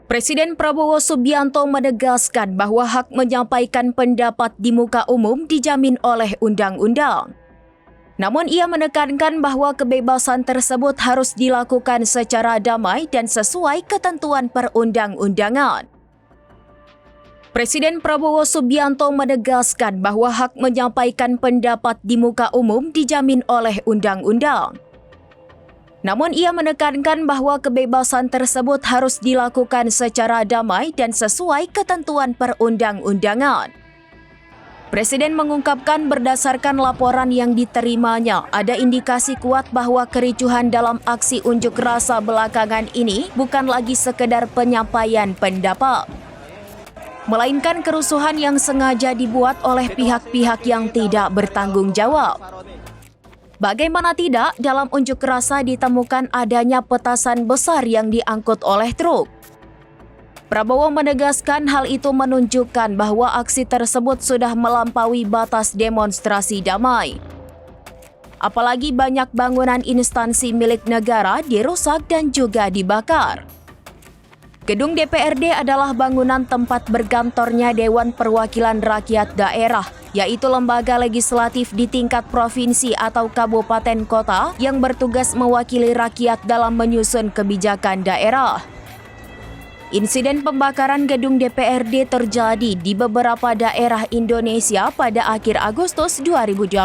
Presiden Prabowo Subianto menegaskan bahwa hak menyampaikan pendapat di muka umum dijamin oleh undang-undang. Namun ia menekankan bahwa kebebasan tersebut harus dilakukan secara damai dan sesuai ketentuan perundang-undangan. Presiden Prabowo Subianto menegaskan bahwa hak menyampaikan pendapat di muka umum dijamin oleh undang-undang. Namun ia menekankan bahwa kebebasan tersebut harus dilakukan secara damai dan sesuai ketentuan perundang-undangan. Presiden mengungkapkan berdasarkan laporan yang diterimanya, ada indikasi kuat bahwa kericuhan dalam aksi unjuk rasa belakangan ini bukan lagi sekedar penyampaian pendapat, melainkan kerusuhan yang sengaja dibuat oleh pihak-pihak yang tidak bertanggung jawab. Bagaimana tidak, dalam unjuk rasa ditemukan adanya petasan besar yang diangkut oleh truk. Prabowo menegaskan hal itu menunjukkan bahwa aksi tersebut sudah melampaui batas demonstrasi damai. Apalagi banyak bangunan instansi milik negara dirusak dan juga dibakar. Gedung DPRD adalah bangunan tempat berkantornya Dewan Perwakilan Rakyat Daerah, yaitu lembaga legislatif di tingkat provinsi atau kabupaten kota yang bertugas mewakili rakyat dalam menyusun kebijakan daerah. Insiden pembakaran gedung DPRD terjadi di beberapa daerah Indonesia pada akhir Agustus 2025.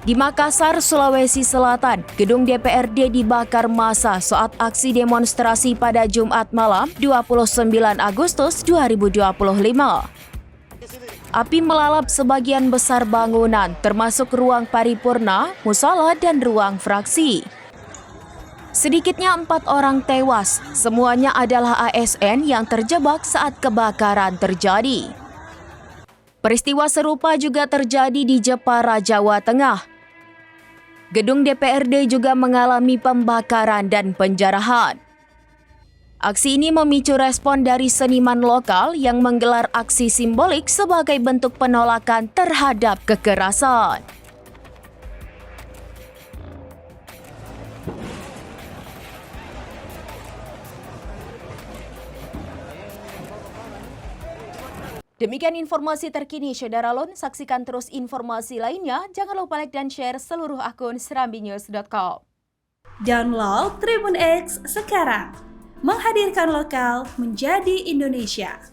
Di Makassar, Sulawesi Selatan, gedung DPRD dibakar massa saat aksi demonstrasi pada Jumat malam 29 Agustus 2025. Api melalap sebagian besar bangunan, termasuk ruang paripurna, musala, dan ruang fraksi. Sedikitnya 4 orang tewas, semuanya adalah ASN yang terjebak saat kebakaran terjadi. Peristiwa serupa juga terjadi di Jepara, Jawa Tengah. Gedung DPRD juga mengalami pembakaran dan penjarahan. Aksi ini memicu respon dari seniman lokal yang menggelar aksi simbolik sebagai bentuk penolakan terhadap kekerasan. Demikian informasi terkini, Saudara Lun. Saksikan terus informasi lainnya. Jangan lupa like dan share seluruh akun serambinews.com. Download Tribun X sekarang. Menghadirkan lokal menjadi Indonesia.